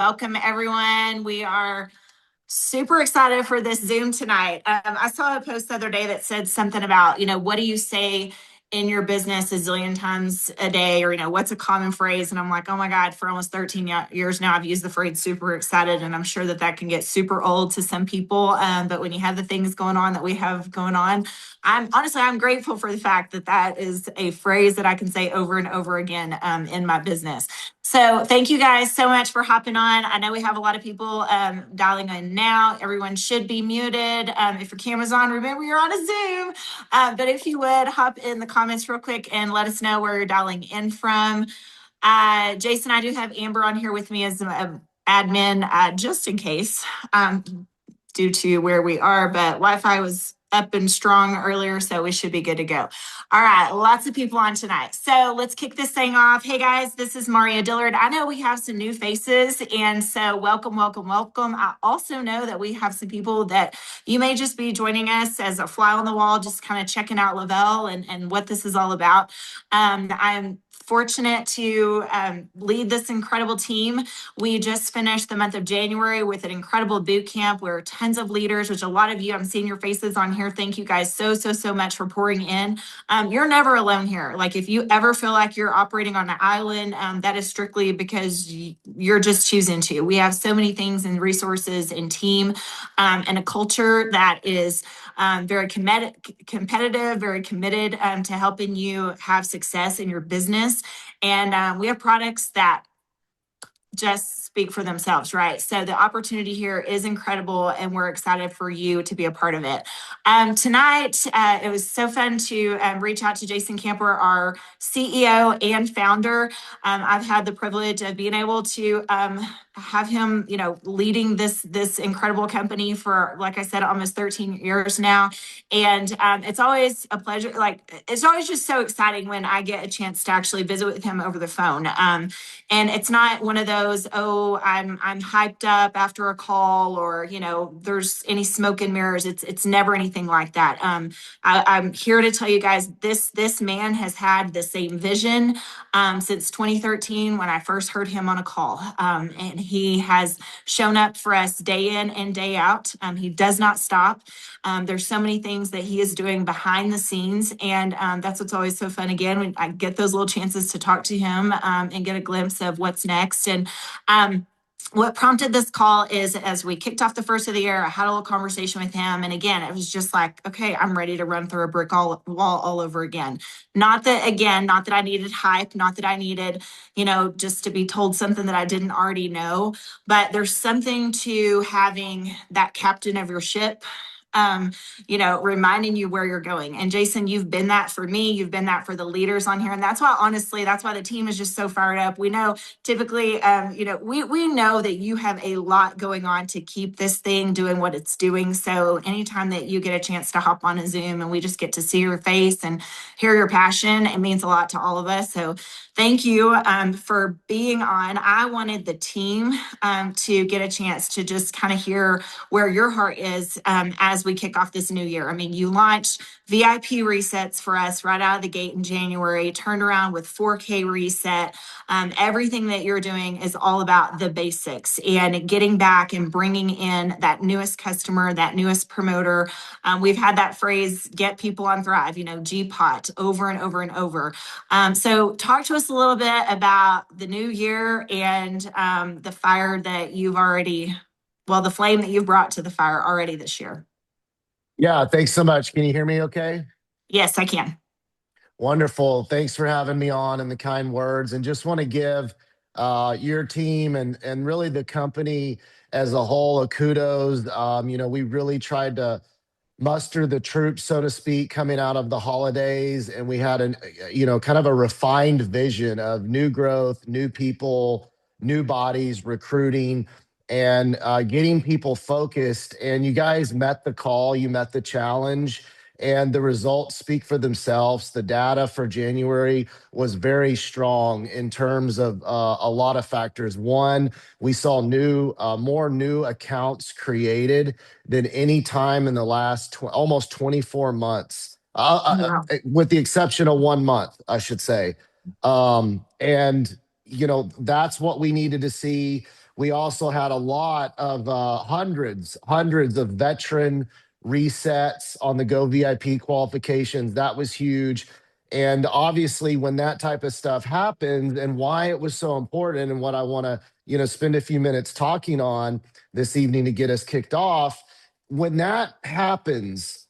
Welcome, everyone. We are super excited for this Zoom tonight. I saw a post the other day that said something about, what do you say in your business a zillion times a day, or, what's a common phrase? And I'm like, oh my God, for almost 13 years now, I've used the phrase super excited. And I'm sure that can get super old to some people. But when you have the things going on that we have going on, I'm grateful for the fact that is a phrase that I can say over and over again in my business. So thank you guys so much for hopping on. I know we have a lot of people dialing in now. Everyone should be muted. If your camera's on, remember you're on a Zoom. But if you would, hop in the comments real quick and let us know where you're dialing in from. Jason, I do have Amber on here with me as an admin, just in case, due to where we are. But Wi-Fi was up and strong earlier, so we should be good to go. All right, lots of people on tonight. So let's kick this thing off. Hey guys, this is Maria Dillard. I know we have some new faces, and so welcome, welcome, welcome. I also know that we have some people that you may just be joining us as a fly on the wall, just kind of checking out Lavelle and what this is all about. I'm fortunate to lead this incredible team. We just finished the month of January with an incredible boot camp where tons of leaders, which a lot of you, I'm seeing your faces on here. Thank you guys so much for pouring in. You're never alone here. Like if you ever feel like you're operating on an island, that is strictly because you're just choosing to. We have so many things and resources and team and a culture that is very competitive, very committed to helping you have success in your business. And we have products that just speak for themselves, right? So the opportunity here is incredible, and we're excited for you to be a part of it. Tonight, it was so fun to reach out to Jason Camper, our CEO and founder. I've had the privilege of being able to have him, leading this incredible company for, like I said, almost 13 years now. And it's always a pleasure. It's always just so exciting when I get a chance to actually visit with him over the phone. And it's not one of those, I'm hyped up after a call, or, there's any smoke and mirrors. It's never anything like that. I'm here to tell you guys, this man has had the same vision since 2013 when I first heard him on a call. And he has shown up for us day in and day out. He does not stop. There's so many things that he is doing behind the scenes. And that's what's always so fun. Again, when I get those little chances to talk to him and get a glimpse of what's next. And what prompted this call is, as we kicked off the first of the year, I had a little conversation with him. And again, it was just like, okay, I'm ready to run through a brick wall all over again. Not that I needed hype, not that I needed, just to be told something that I didn't already know, but there's something to having that captain of your ship, reminding you where you're going. And Jason, you've been that for me. You've been that for the leaders on here. And that's why the team is just so fired up. We know typically, we know that you have a lot going on to keep this thing doing what it's doing. So anytime that you get a chance to hop on a Zoom and we just get to see your face and hear your passion, it means a lot to all of us. So thank you for being on. I wanted the team to get a chance to just kind of hear where your heart is as we kick off this new year. I mean, you launched VIP resets for us right out of the gate in January, turned around with 4K reset. Everything that you're doing is all about the basics and getting back and bringing in that newest customer, that newest promoter. We've had that phrase, get people on Thrive, GPOT over and over and over. So talk to us a little bit about the new year and the fire that the flame that you've brought to the fire already this year. Yeah, thanks so much. Can you hear me okay? Yes, I can. Wonderful. Thanks for having me on and the kind words. And just want to give your team and really the company as a whole a kudos. We really tried to muster the troops, so to speak, coming out of the holidays. And we had kind of a refined vision of new growth, new people, new bodies, recruiting, and getting people focused. And you guys met the call, you met the challenge, and the results speak for themselves. The data for January was very strong in terms of a lot of factors. One, we saw more new accounts created than any time in the last almost 24 months, with the exception of 1 month, I should say. And that's what we needed to see. We also had a lot of hundreds of veteran resets on the Go VIP qualifications. That was huge. And obviously, when that type of stuff happens, and why it was so important, and what I want to, spend a few minutes talking on this evening to get us kicked off, when that happens,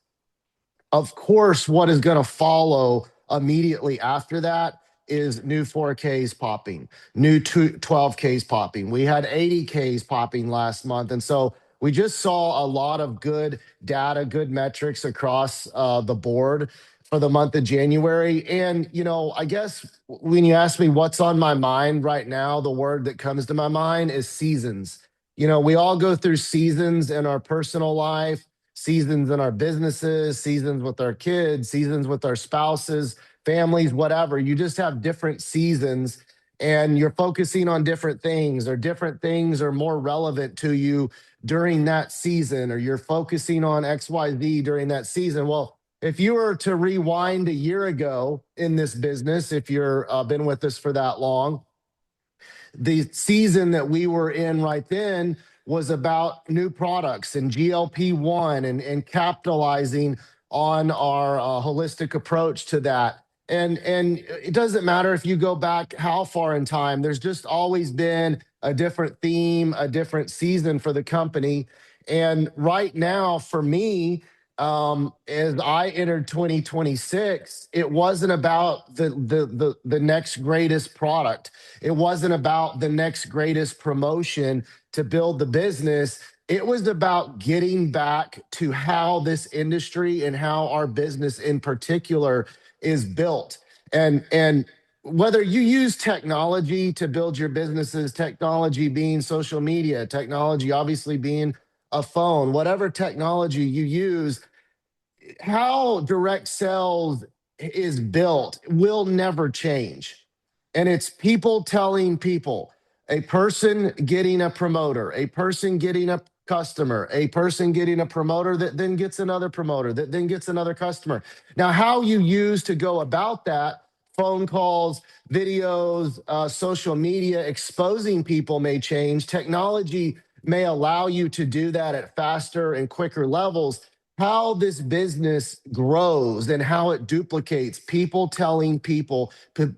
of course, what is going to follow immediately after that is new 4Ks popping, new 12Ks popping. We had 80Ks popping last month. And so we just saw a lot of good data, good metrics across the board for the month of January. And, I guess when you ask me what's on my mind right now, the word that comes to my mind is seasons. We all go through seasons in our personal life, seasons in our businesses, seasons with our kids, seasons with our spouses, families, whatever. You just have different seasons and you're focusing on different things, or different things are more relevant to you during that season, or you're focusing on XYZ during that season. Well, if you were to rewind a year ago in this business, if you're been with us for that long, the season that we were in right then was about new products and GLP-1, and capitalizing on our holistic approach to that. And it doesn't matter if you go back how far in time, there's just always been a different theme, a different season for the company. And right now, for me, as I entered 2026, it wasn't about the next greatest product. It wasn't about the next greatest promotion to build the business. It was about getting back to how this industry and how our business in particular is built. And whether you use technology to build your businesses, technology being social media, technology obviously being a phone, whatever technology you use, how direct sales is built will never change. And it's people telling people, a person getting a promoter, a person getting a customer, a person getting a promoter that then gets another promoter, that then gets another customer. Now, how you use to go about that, phone calls, videos, social media, exposing people may change. Technology may allow you to do that at faster and quicker levels. How this business grows and how it duplicates, people telling people,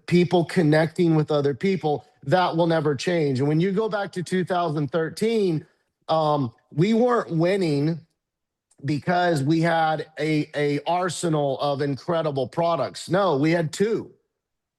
people connecting with other people, that will never change. And when you go back to 2013, we weren't winning because we had a arsenal of incredible products. No, we had two.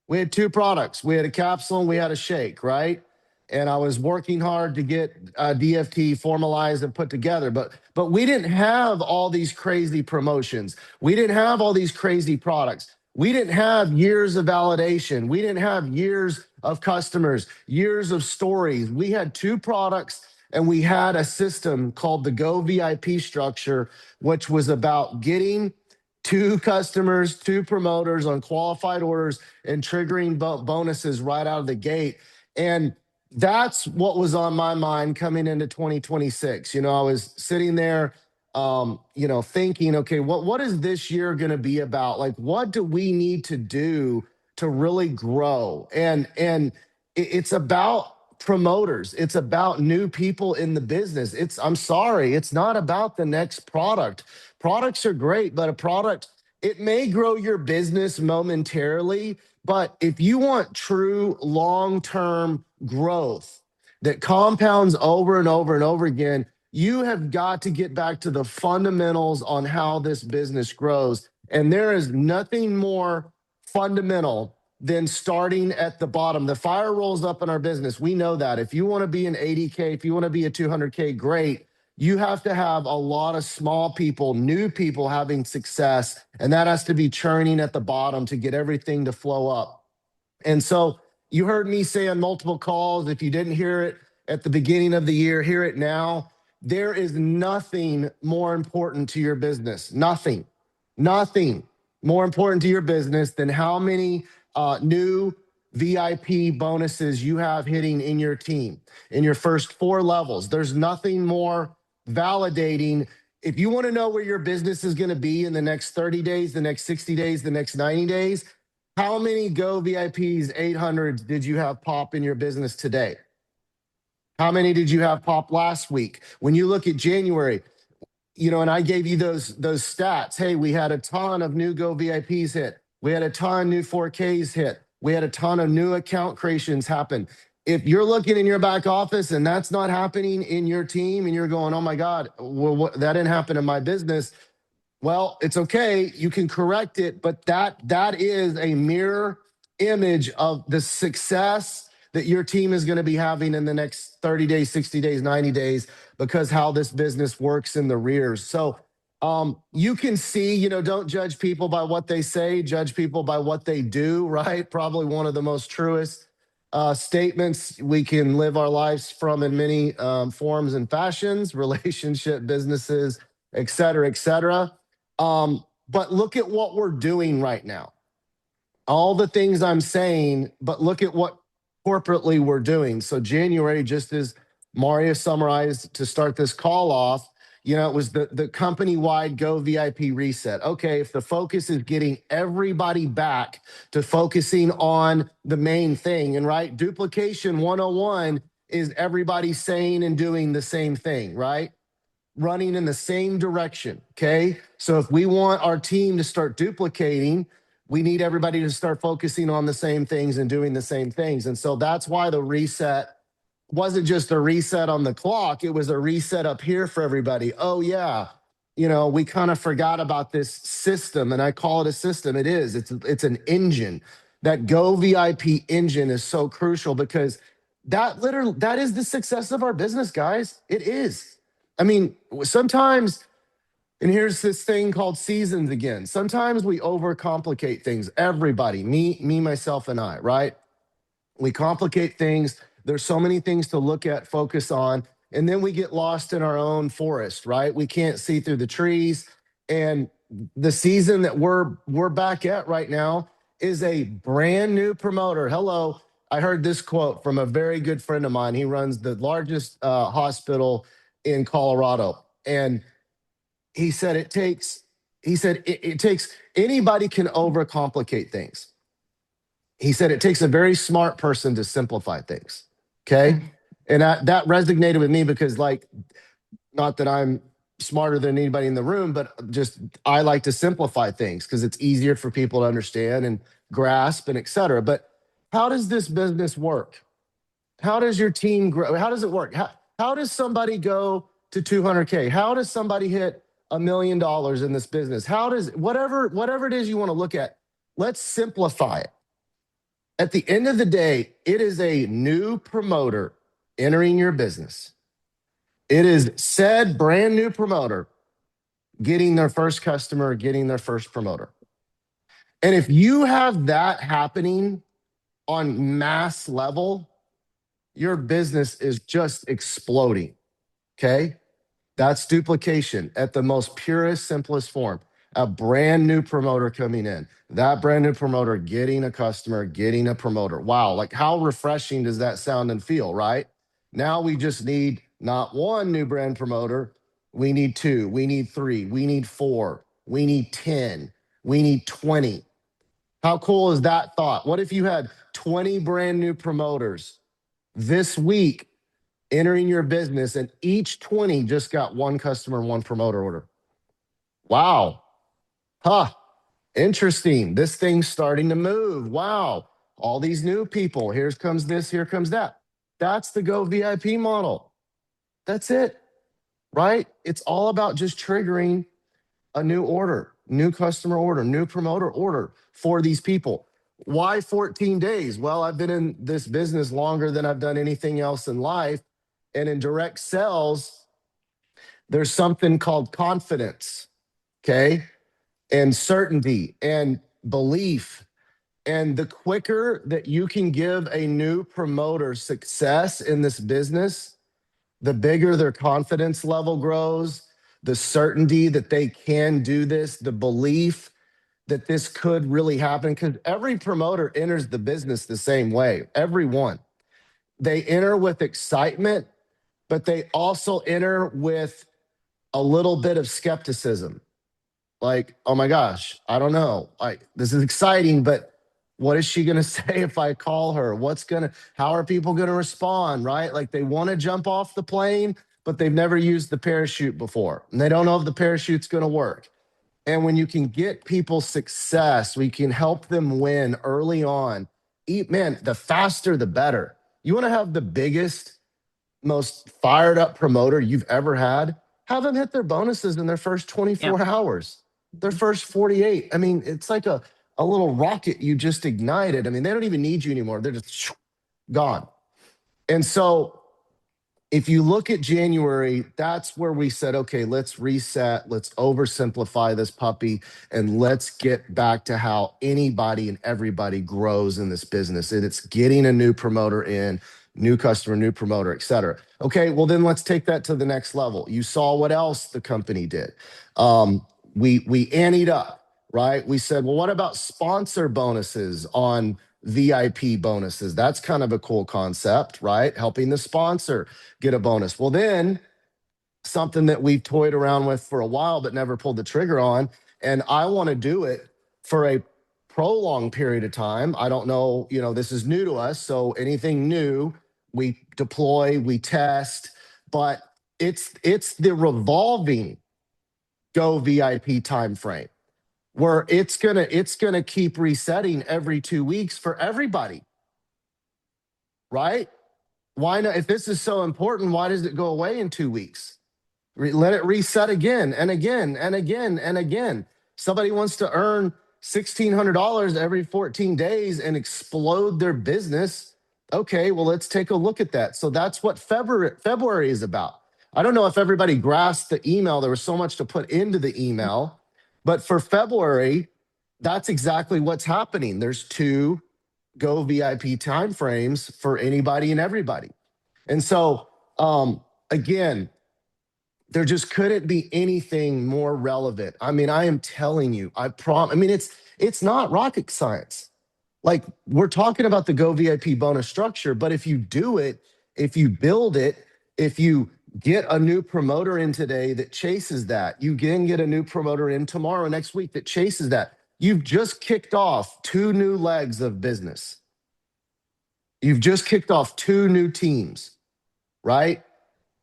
We had two products. We had a capsule and we had a shake, right? And I was working hard to get DFT formalized and put together, but we didn't have all these crazy promotions. We didn't have all these crazy products. We didn't have years of validation. We didn't have years of customers, years of stories. We had two products, and we had a system called the Go VIP structure, which was about getting two customers, two promoters on qualified orders, and triggering bonuses right out of the gate. And that's what was on my mind coming into 2026. I was sitting there, thinking, okay, what is this year going to be about? Like, what do we need to do to really grow? And it's about promoters. It's about new people in the business. I'm sorry, it's not about the next product. Products are great, but a product, it may grow your business momentarily, but if you want true long-term growth that compounds over and over and over again, you have got to get back to the fundamentals on how this business grows. And there is nothing more fundamental than starting at the bottom. The fire rolls up in our business. We know that. If you want to be an 80K, if you want to be a 200K, great. You have to have a lot of small people, new people having success, and that has to be churning at the bottom to get everything to flow up. And so you heard me say on multiple calls, if you didn't hear it at the beginning of the year, hear it now. There is nothing more important to your business. Nothing more important to your business than how many new VIP bonuses you have hitting in your team in your first 4 levels. There's nothing more validating. If you want to know where your business is going to be in the next 30 days, the next 60 days, the next 90 days, how many Go VIPs 800s did you have pop in your business today? How many did you have pop last week? When you look at January, and I gave you those stats. Hey, we had a ton of new Go VIPs hit. We had a ton new 4Ks hit. We had a ton of new account creations happen. If you're looking in your back office and that's not happening in your team, and you're going, "Oh my God, well, that didn't happen in my business," well, it's okay. You can correct it, but that is a mirror image of the success that your team is going to be having in the next 30 days, 60 days, 90 days, because how this business works in the rears. So you can see, don't judge people by what they say, judge people by what they do, right? Probably one of the most truest statements we can live our lives from in many forms and fashions, relationship, businesses, et cetera, et cetera. But look at what we're doing right now. All the things I'm saying, but look at what corporately we're doing. So January, just as Mario summarized to start this call off, it was the company-wide Go VIP reset. Okay, if the focus is getting everybody back to focusing on the main thing, and right, duplication 101 is everybody saying and doing the same thing, right? Running in the same direction. Okay. So if we want our team to start duplicating, we need everybody to start focusing on the same things and doing the same things. And so that's why the reset wasn't just a reset on the clock, it was a reset up here for everybody. Oh, yeah. We kind of forgot about this system, and I call it a system. It is. It's an engine. That Go VIP engine is so crucial because that is the success of our business, guys. It is. I mean, sometimes, and here's this thing called seasons again. Sometimes we overcomplicate things. Everybody, me, myself, and I, right? We complicate things. There's so many things to look at, focus on, and then we get lost in our own forest, right? We can't see through the trees. And the season that we're back at right now is a brand new promoter. Hello. I heard this quote from a very good friend of mine. He runs the largest hospital in Colorado. And he said it takes anybody can overcomplicate things. He said it takes a very smart person to simplify things. Okay. And that resonated with me because, like, not that I'm smarter than anybody in the room, but just I like to simplify things because it's easier for people to understand and grasp and et cetera. But how does this business work? How does your team grow? How does it work? How does somebody go to 200K? How does somebody hit $1 million in this business? How does whatever it is you want to look at, let's simplify it. At the end of the day, it is a new promoter entering your business. It is said brand new promoter getting their first customer, getting their first promoter. And if you have that happening on mass level, your business is just exploding. Okay. That's duplication at the most purest, simplest form. A brand new promoter coming in, that brand new promoter getting a customer, getting a promoter. Wow. Like, how refreshing does that sound and feel, right? Now we just need not one new brand promoter. We need two, we need three, we need four, we need 10, we need 20. How cool is that thought? What if you had 20 brand new promoters this week entering your business, and each 20 just got one customer, one promoter order? Wow. Huh. Interesting. This thing's starting to move. Wow. All these new people. Here comes this, here comes that. That's the Go VIP model. That's it, right? It's all about just triggering a new order, new customer order, new promoter order for these people. Why 14 days? Well, I've been in this business longer than I've done anything else in life. And in direct sales, there's something called confidence, okay? And certainty and belief. And the quicker that you can give a new promoter success in this business, the bigger their confidence level grows, the certainty that they can do this, the belief that this could really happen. Because every promoter enters the business the same way, everyone. They enter with excitement, but they also enter with a little bit of skepticism. Like, oh my gosh, I don't know. Like, this is exciting, but What is she going to say if I call her? How are people going to respond? Right? Like they want to jump off the plane, but they've never used the parachute before. And they don't know if the parachute's going to work. And when you can get people success, we can help them win early on. Man, the faster, the better. You want to have the biggest, most fired up promoter you've ever had? Have them hit their bonuses in their first Yep. 24 hours, their first 48. I mean, it's like a little rocket you just ignited. I mean, they don't even need you anymore. They're just gone. And so if you look at January, that's where we said, okay, let's reset, let's oversimplify this puppy, and let's get back to how anybody and everybody grows in this business. And it's getting a new promoter in, new customer, new promoter, et cetera. Okay, well, then let's take that to the next level. You saw what else the company did. We anteed up, right? We said, well, what about sponsor bonuses on VIP bonuses? That's kind of a cool concept, right? Helping the sponsor get a bonus. Well, then something that we've toyed around with for a while but never pulled the trigger on, and I want to do it for a prolonged period of time. I don't know, this is new to us, so anything new, we deploy, we test, but it's the revolving Go VIP time frame where it's gonna keep resetting every 2 weeks for everybody, right? Why not? If this is so important, why does it go away in 2 weeks? Let it reset again and again and again and again. Somebody wants to earn $1,600 every 14 days and explode their business. Okay, well, let's take a look at that. So that's what February is about. I don't know if everybody grasped the email. There was so much to put into the email, but for February, that's exactly what's happening. There's two Go VIP timeframes for anybody and everybody. And so, again, there just couldn't be anything more relevant. I mean, I am telling you, I mean, it's not rocket science. Like we're talking about the Go VIP bonus structure, but if you do it, if you build it, if you get a new promoter in today that chases that, you can get a new promoter in tomorrow, next week that chases that. You've just kicked off two new legs of business. You've just kicked off two new teams, right?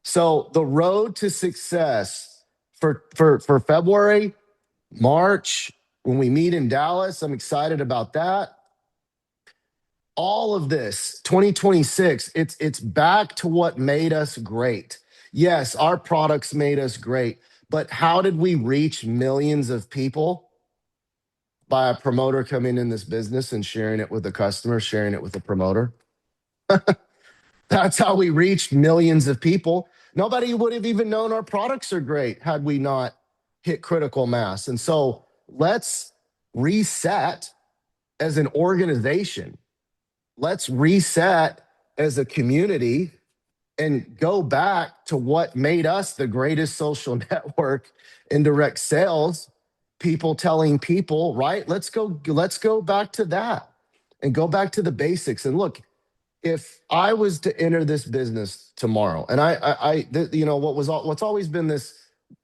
So the road to success for February, March, when we meet in Dallas, I'm excited about that. All of this 2026, it's back to what made us great. Yes, our products made us great, but how did we reach millions of people? By a promoter coming in this business and sharing it with the customer, sharing it with the promoter. That's how we reached millions of people. Nobody would have even known our products are great had we not hit critical mass. And so let's reset as an organization. Let's reset as a community and go back to what made us the greatest social network in direct sales. People telling people, right? Let's go back to that and go back to the basics. And look, if I was to enter this business tomorrow, and what's always been this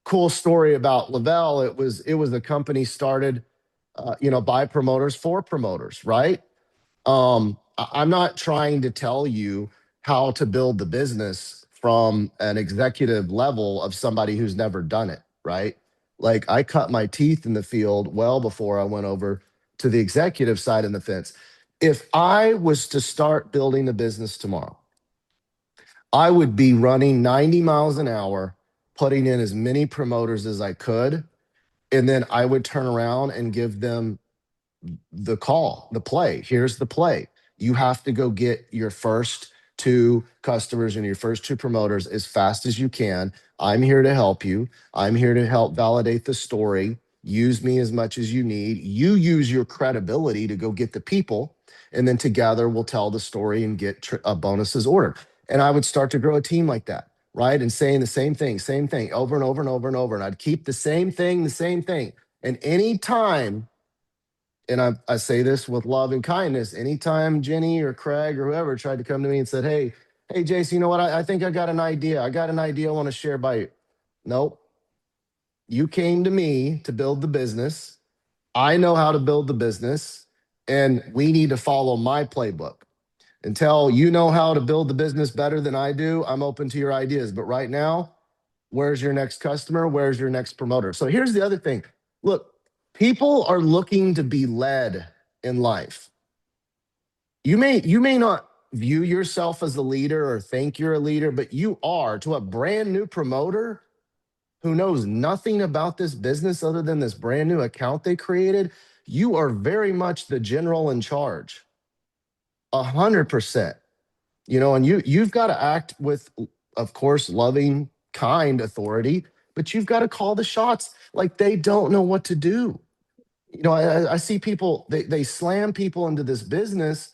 cool story about Lavelle, it was a company started, by promoters for promoters, right? I'm not trying to tell you how to build the business from an executive level of somebody who's never done it, right? Like I cut my teeth in the field well before I went over to the executive side of the fence. If I was to start building a business tomorrow, I would be running 90 miles an hour, putting in as many promoters as I could. And then I would turn around and give them the call, the play. Here's the play. You have to go get your first two customers and your first two promoters as fast as you can. I'm here to help you. I'm here to help validate the story. Use me as much as you need. You use your credibility to go get the people. And then together we'll tell the story and get bonuses ordered. And I would start to grow a team like that, right? And saying the same thing over and over and over and over. And I'd keep the same thing, the same thing. And anytime, and I say this with love and kindness, anytime Jenny or Craig or whoever tried to come to me and said, hey, Jason, you know what? I think I got an idea. I got an idea I want to share by you. Nope. You came to me to build the business. I know how to build the business. and we need to follow my playbook. Until you know how to build the business better than I do, I'm open to your ideas. But right now, where's your next customer? Where's your next promoter? So here's the other thing. Look, people are looking to be led in life. You may not view yourself as a leader or think you're a leader, but you are. To a brand new promoter who knows nothing about this business other than this brand new account they created, you are very much the general in charge. 100%. And you've got to act with, of course, loving, kind authority, but you've got to call the shots. Like, they don't know what to do. I see people, they slam people into this business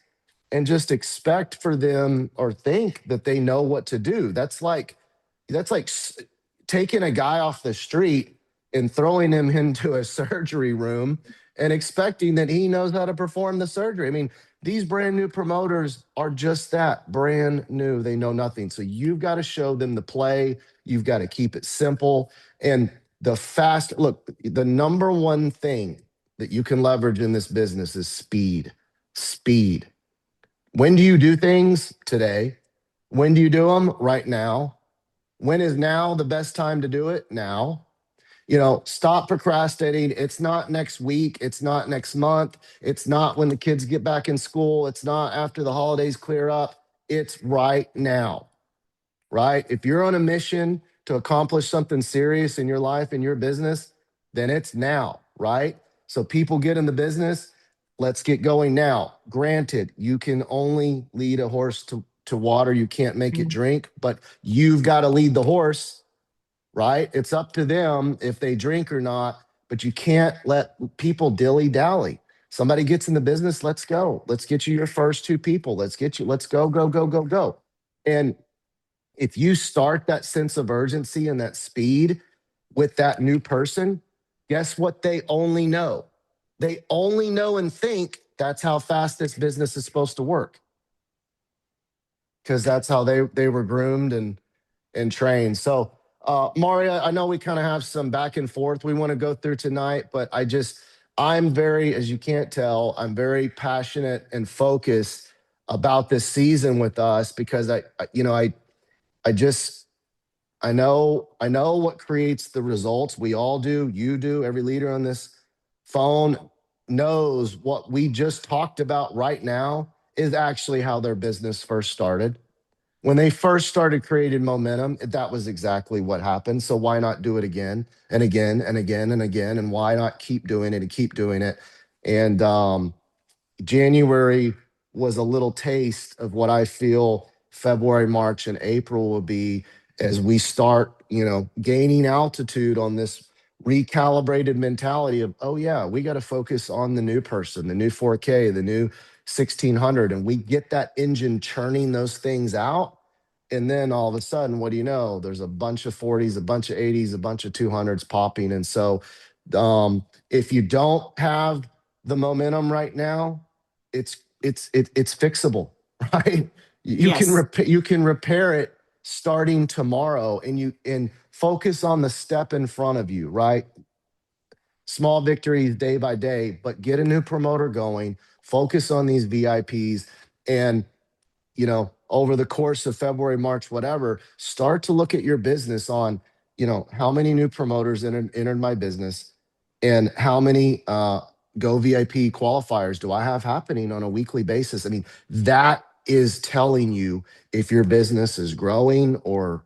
and just expect for them, or think that they know what to do. That's like taking a guy off the street and throwing him into a surgery room and expecting that he knows how to perform the surgery. I mean, these brand new promoters are just that, brand new. They know nothing. So you've got to show them the play. You've got to keep it simple. And the number one thing that you can leverage in this business is speed. Speed. When do you do things? Today. When do you do them? Right now. When is now the best time to do it? Now. Stop procrastinating. It's not next week. It's not next month. It's not when the kids get back in school. It's not after the holidays clear up. It's right now, right? If you're on a mission to accomplish something serious in your life, in your business, then it's now, right? So people get in the business. Let's get going now. Granted, you can only lead a horse to water. You can't make it drink, but you've got to lead the horse, right? It's up to them if they drink or not, but you can't let people dilly dally. Somebody gets in the business, let's go. Let's get you your first two people. Let's go, go, go, go, go. And if you start that sense of urgency and that speed with that new person, guess what they only know? They only know and think that's how fast this business is supposed to work, because that's how they were groomed and trained. So, Maria, I know we kind of have some back and forth we want to go through tonight, but I'm very, as you can't tell, I'm very passionate and focused about this season with us, because I just I know what creates the results. We all do. You do. Every leader on this phone knows what we just talked about right now is actually how their business first started. When they first started creating momentum, that was exactly what happened. So why not do it again and again and again and again? And why not keep doing it and keep doing it? And January was a little taste of what I feel February, March, and April will be, as we start, gaining altitude on this recalibrated mentality of, oh yeah, we got to focus on the new person, the new 4K, the new 1600, and we get that engine churning those things out. And then all of a sudden, what do you know? There's a bunch of 40s, a bunch of 80s, a bunch of 200s popping. And so, if you don't have the momentum right now, it's fixable, right? Yes. You can repair it starting tomorrow, and focus on the step in front of you, right? Small victories day by day, but get a new promoter going, focus on these VIPs, and over the course of February, March, whatever, start to look at your business on, how many new promoters entered my business, and how many Go VIP qualifiers do I have happening on a weekly basis. I mean, that is telling you if your business is growing or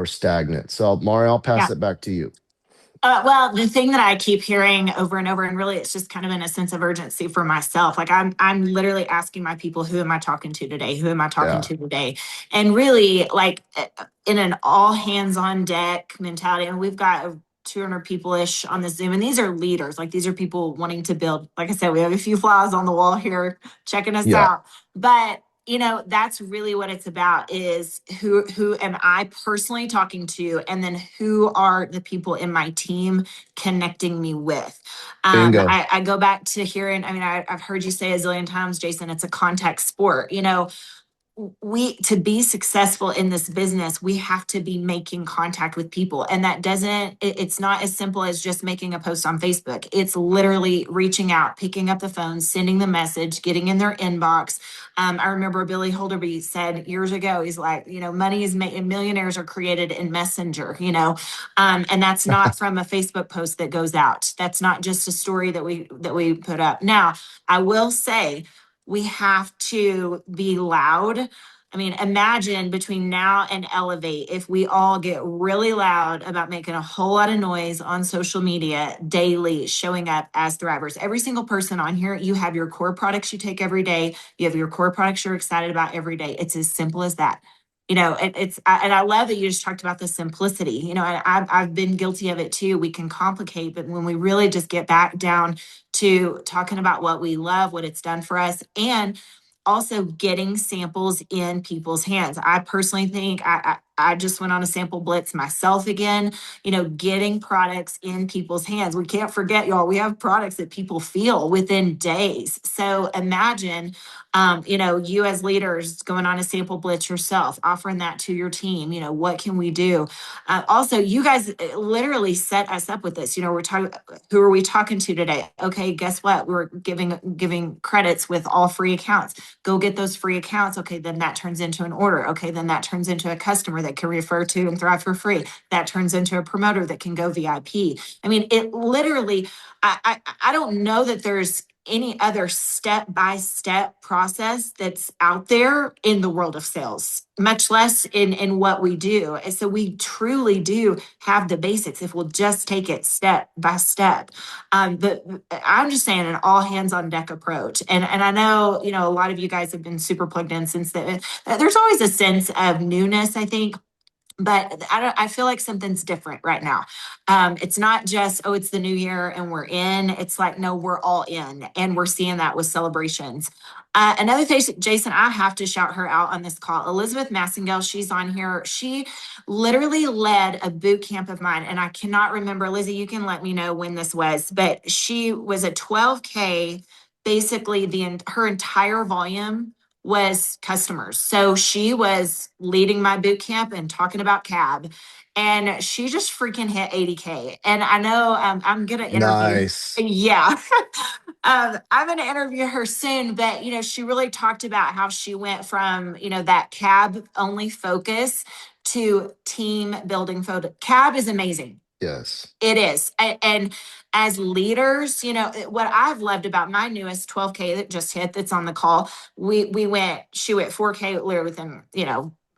stagnant. So, Mario, I'll pass Yeah. it back to you. Well, the thing that I keep hearing over and over, and really it's just kind of in a sense of urgency for myself. Like I'm literally asking my people, who am I talking to today? Who am I talking Yeah. to today? And really, like in an all hands on deck mentality. And we've got 200 people ish on the Zoom, and these are leaders. Like these are people wanting to build. Like I said, we have a few flies on the wall here checking us Yeah. out, but that's really what it's about, is who am I personally talking to, and then who are the people in my team connecting me with. Bingo. I go back to hearing, I've heard you say a zillion times, Jason, it's a contact sport. we to be successful in this business, we have to be making contact with people, and that doesn't it's not as simple as just making a post on Facebook. It's literally reaching out, picking up the phone, sending the message, getting in their inbox. I remember Billy Holderby said years ago, he's like, money is made, millionaires are created in Messenger, and that's not from a Facebook post that goes out. That's not just a story that we put up. Now, I will say, we have to be loud. I mean, imagine between now and Elevate, if we all get really loud about making a whole lot of noise on social media daily, showing up as thrivers. Every single person on here, you have your core products you take every day. You have your core products you're excited about every day. It's as simple as that. And I love that you just talked about the simplicity. I've been guilty of it too. We can complicate, but when we really just get back down to talking about what we love, what it's done for us, and also getting samples in people's hands. I personally think I just went on a sample blitz myself again, getting products in people's hands. We can't forget, y'all, we have products that people feel within days. So imagine, you as leaders going on a sample blitz yourself, offering that to your team. What can we do? Also, you guys literally set us up with this. We're talking, who are we talking to today? Okay, guess what? We're giving credits with all free accounts. Go get those free accounts. Okay, then that turns into an order. Okay, then that turns into a customer that can refer to and thrive for free. That turns into a promoter that can go VIP. I mean, it literally, I don't know that there's any other step-by-step process that's out there in the world of sales, much less in what we do. And so we truly do have the basics if we'll just take it step by step. But I'm just saying an all hands on deck approach. And I know, a lot of you guys have been super plugged in since then. There's always a sense of newness, I think, but I feel like something's different right now. It's not just, oh, it's the new year and we're in. It's like, no, we're all in, and we're seeing that with celebrations. Another thing, Jason, I have to shout her out on this call. Elizabeth Massengale, she's on here. She literally led a boot camp of mine, and I cannot remember, Lizzie, you can let me know when this was, but she was a 12K. Basically, her entire volume was customers. So she was leading my boot camp and talking about cab. And she just freaking hit 80K. And I know I'm going to interview. Nice. Yeah. I'm going to interview her soon. But, she really talked about how she went from, that cab only focus to team building photo. Cab is amazing. Yes. It is. And as leaders, what I've loved about my newest 12K that just hit, that's on the call, she went 4K literally within,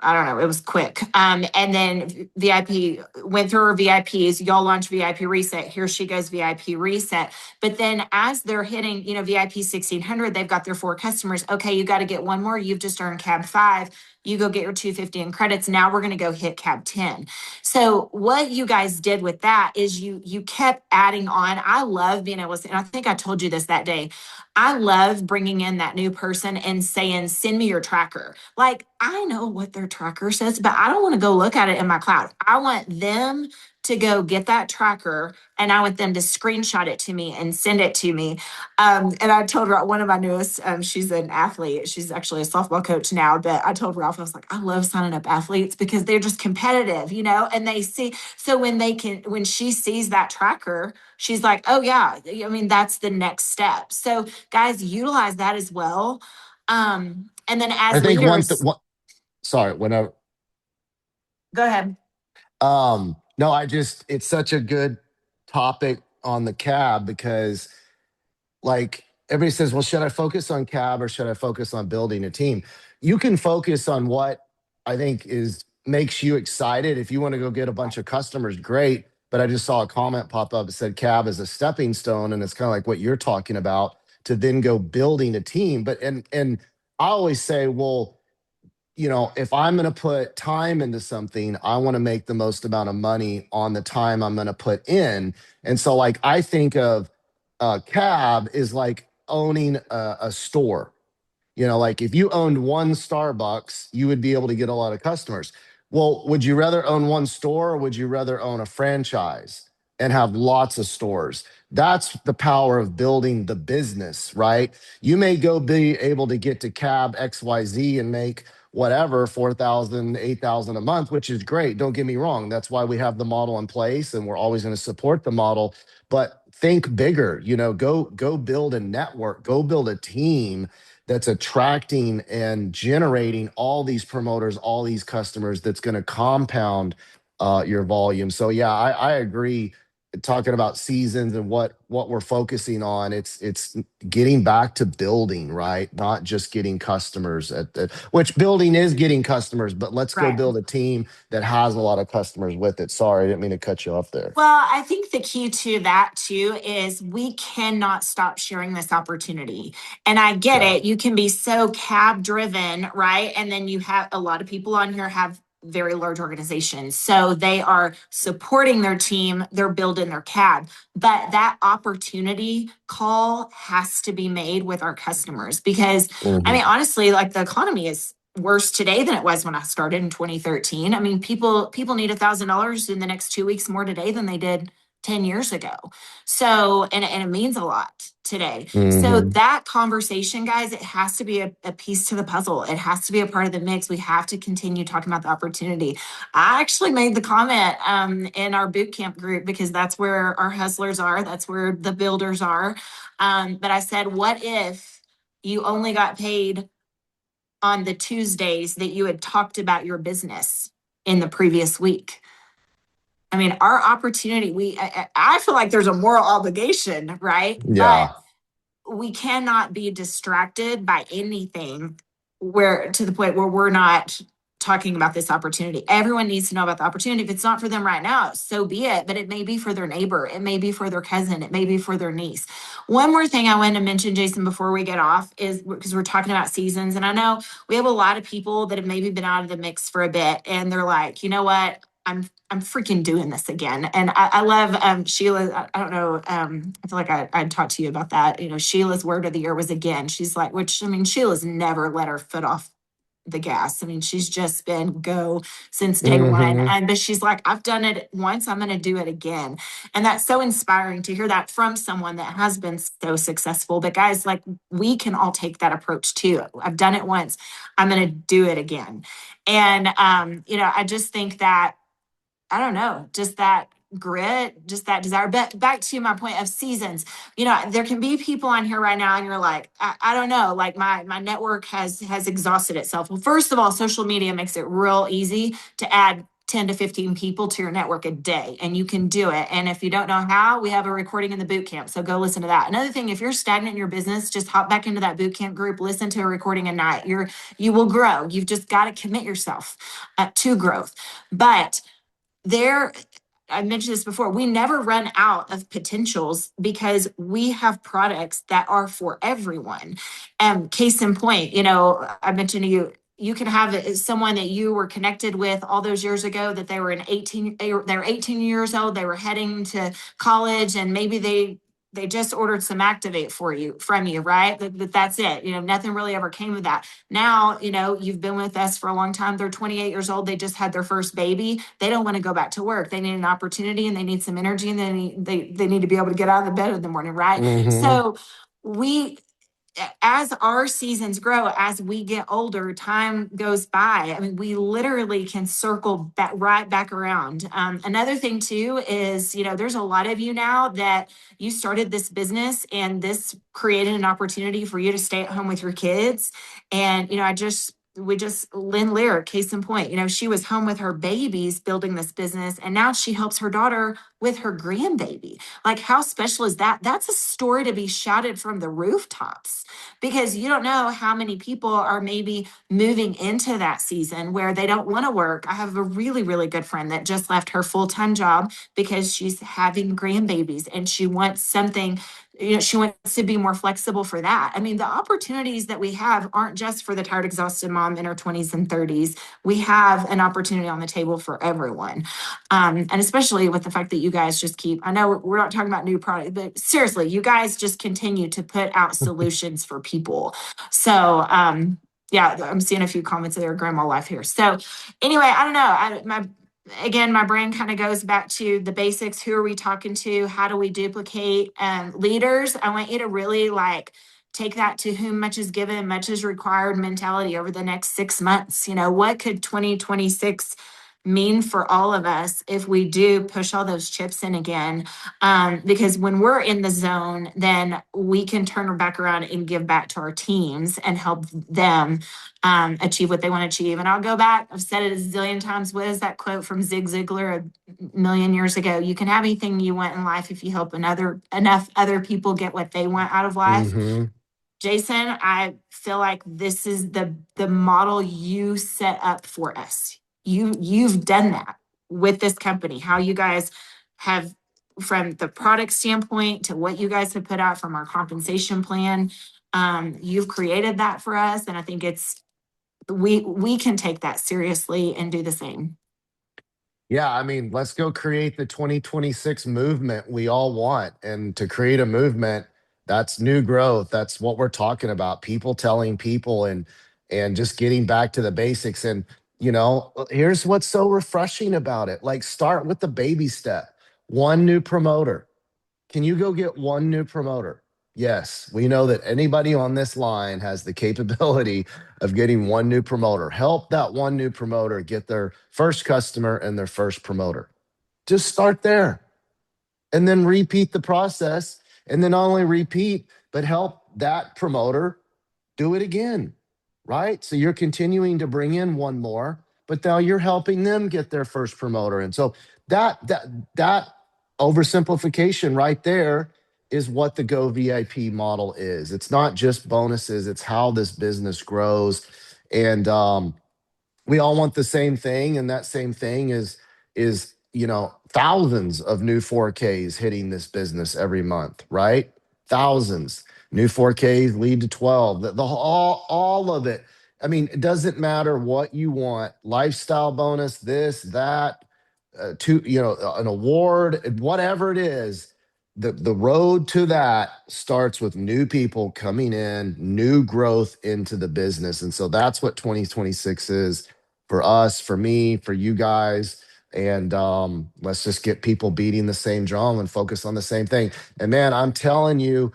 I don't know, it was quick. And then VIP went through her VIPs. Y'all launched VIP reset. Here she goes, VIP reset. But then as they're hitting, VIP 1600, they've got their 4 customers. Okay, you got to get one more. You've just earned cab 5. You go get your 250 in credits. Now we're going to go hit cab 10. So what you guys did with that is you kept adding on. I love being able to, and I think I told you this that day. I love bringing in that new person and saying, send me your tracker. Like, I know what their tracker says, but I don't want to go look at it in my cloud. I want them to go get that tracker, and I want them to screenshot it to me and send it to me. And I told her, one of my newest, she's an athlete. She's actually a softball coach now, but I told Ralph, I was like, I love signing up athletes because they're just competitive, and they see, so when she sees that tracker, she's like, oh yeah, I mean, that's the next step. So guys, utilize that as well. And then I as think leaders, sorry, whenever. go ahead. No, it's such a good topic on the cab because, like, everybody says, well, should I focus on cab or should I focus on building a team? You can focus on what I think makes you excited. If you want to go get a bunch of customers, great. But I just saw a comment pop up that said cab is a stepping stone, and it's kind of like what you're talking about to then go building a team. But and I always say, well, if I'm going to put time into something, I want to make the most amount of money on the time I'm going to put in. And so, like, I think of cab is like owning a store. Like if you owned one Starbucks, you would be able to get a lot of customers. Well, would you rather own one store or would you rather own a franchise and have lots of stores? That's the power of building the business, right? You may go be able to get to cab XYZ and make whatever, 4,000, 8,000 a month, which is great. Don't get me wrong. That's why we have the model in place and we're always going to support the model. But think bigger, go build a network, go build a team that's attracting and generating all these promoters, all these customers that's going to compound your volume. So yeah, I agree. Talking about seasons and what we're focusing on, it's getting back to building, right? Not just getting customers which building is getting customers, but let's go Right. build a team that has a lot of customers with it. Sorry, I didn't mean to cut you off there. Well, I think the key to that too is we cannot stop sharing this opportunity. And I get Yeah. it. You can be so cab driven, right? And then you have a lot of people on here have very large organizations. So they are supporting their team, they're building their cab. But that opportunity call has to be made with our customers because, I mean, Hmm. honestly, like the economy is worse today than it was when I started in 2013. I mean, people need $1,000 in the next 2 weeks more today than they did 10 years ago. So, and it means a lot today. So Hmm. that conversation, guys, it has to be a piece to the puzzle. It has to be a part of the mix. We have to continue talking about the opportunity. I actually made the comment in our boot camp group because that's where our hustlers are. That's where the builders are. But I said, what if you only got paid on the Tuesdays that you had talked about your business in the previous week? I mean, our opportunity, I feel like there's a moral obligation, right? But Yeah. we cannot be distracted by anything where to the point where we're not talking about this opportunity. Everyone needs to know about the opportunity. If it's not for them right now, so be it, but it may be for their neighbor, it may be for their cousin, it may be for their niece. One more thing I wanted to mention, Jason, before we get off is because we're talking about seasons, and I know we have a lot of people that have maybe been out of the mix for a bit and they're like, you know what, I'm freaking doing this again. And I love Sheila. I don't know. I feel like I'd talked to you about that. You know, Sheila's word of the year was again. She's like, which I mean, Sheila's never let her foot off the gas. I mean, she's just been go since day one. Hmm. And but she's like, I've done it once, I'm gonna do it again. And that's so inspiring to hear that from someone that has been so successful. But guys, like we can all take that approach too. I've done it once, I'm gonna do it again. And I just think that I don't know, just that grit, just that desire. But back to my point of seasons, there can be people on here right now, and you're like, I don't know, like my network has exhausted itself. Well, first of all, social media makes it real easy to add 10 to 15 people to your network a day, and you can do it. And if you don't know how, we have a recording in the boot camp. So go listen to that. Another thing, if you're stagnant in your business, just hop back into that boot camp group, listen to a recording a night. You will grow. You've just got to commit yourself to growth. But there I mentioned this before, we never run out of potentials because we have products that are for everyone. Case in point, I mentioned to you, you can have someone that you were connected with all those years ago that they're 18 years old, they were heading to college, and maybe they just ordered some activate for you from you, right? That's it. Nothing really ever came of that. Now, you've been with us for a long time. They're 28 years old. They just had their first baby. They don't want to go back to work. They need an opportunity and they need some energy, and they need to be able to get out of the bed in the morning, right? Hmm. So we as our seasons grow, as we get older, time goes by. I mean, we literally can circle back right back around. Another thing too is, there's a lot of you now that you started this business and this created an opportunity for you to stay at home with your kids. And, Lynn Lear, case in point, she was home with her babies building this business, and now she helps her daughter with her grandbaby. Like, how special is that? That's a story to be shouted from the rooftops because you don't know how many people are maybe moving into that season where they don't want to work. I have a really, really good friend that just left her full time job because she's having grandbabies and she wants something. She wants to be more flexible for that. I mean, the opportunities that we have aren't just for the tired, exhausted mom in her 20s and 30s. We have an opportunity on the table for everyone. And especially with the fact that you guys just I know we're not talking about new products, but seriously, you guys just continue to put out solutions for people. So, yeah, I'm seeing a few comments of their grandma life here. So anyway, I don't know. My brain kind of goes back to the basics. Who are we talking to? How do we duplicate leaders? I want you to really like take that to whom much is given, much is required mentality over the next 6 months. What could 2026 mean for all of us if we do push all those chips in again? Because when we're in the zone, then we can turn back around and give back to our teams and help them achieve what they want to achieve. And I'll go back, I've said it a zillion times. What is that quote from Zig Ziglar a million years ago? You can have anything you want in life if you help enough other people get what they want out of life. Mm-hmm. Jason, I feel like this is the model you set up for us. You've done that with this company. How you guys have, from the product standpoint to what you guys have put out from our compensation plan, you've created that for us, and I think it's we can take that seriously and do the same. Yeah, I mean, let's go create the 2026 movement we all want. And to create a movement, that's new growth. That's what we're talking about. People telling people and just getting back to the basics. And here's what's so refreshing about it. Like start with the baby step. One new promoter. Can you go get one new promoter? Yes, we know that anybody on this line has the capability of getting one new promoter. Help that one new promoter get their first customer and their first promoter. Just start there and then repeat the process. And then not only repeat, but help that promoter do it again, right? So you're continuing to bring in one more, but now you're helping them get their first promoter. And so that oversimplification right there is what the Go VIP model is. It's not just bonuses, it's how this business grows. And we all want the same thing, and that same thing is thousands of new 4Ks hitting this business every month, right? Thousands. New 4Ks lead to 12. All of it. I mean, it doesn't matter what you want. Lifestyle bonus, this, that, an award, whatever it is. The road to that starts with new people coming in, new growth into the business. And so that's what 2026 is for us, for me, for you guys. And let's just get people beating the same drum and focus on the same thing. And man, I'm telling you,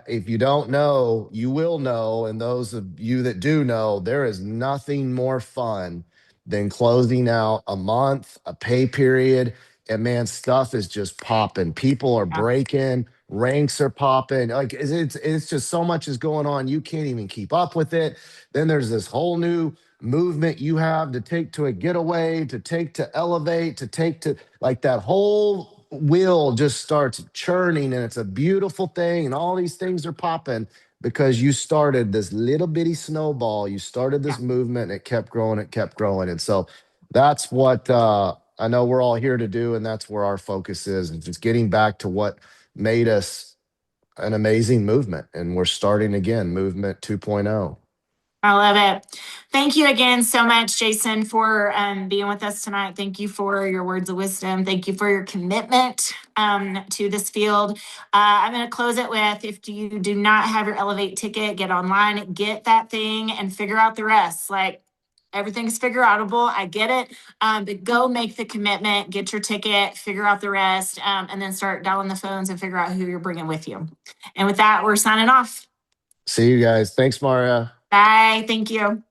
if you don't know, you will know. And those of you that do know, there is nothing more fun than closing out a month, a pay period. And man, stuff is just popping. People are Yeah. breaking, ranks are popping. Like it's just so much is going on. You can't even keep up with it. Then there's this whole new movement you have to take to a getaway, to take to elevate, to take to like that whole wheel just starts churning and it's a beautiful thing. And all these things are popping because you started this little bitty snowball. You started this Yeah. movement and it kept growing, it kept growing. And so that's what I know we're all here to do. And that's where our focus is. And just getting back to what made us an amazing movement. And we're starting again, movement 2.0. I love it. Thank you again so much, Jason, for being with us tonight. Thank you for your words of wisdom. Thank you for your commitment to this field. I'm going to close it with, if you do not have your Elevate ticket, get online, get that thing, and figure out the rest. Like, everything's figure outable. I get it. But go make the commitment, get your ticket, figure out the rest, and then start dialing the phones and figure out who you're bringing with you. And with that, we're signing off. See you guys. Thanks, Maria. Bye. Thank you.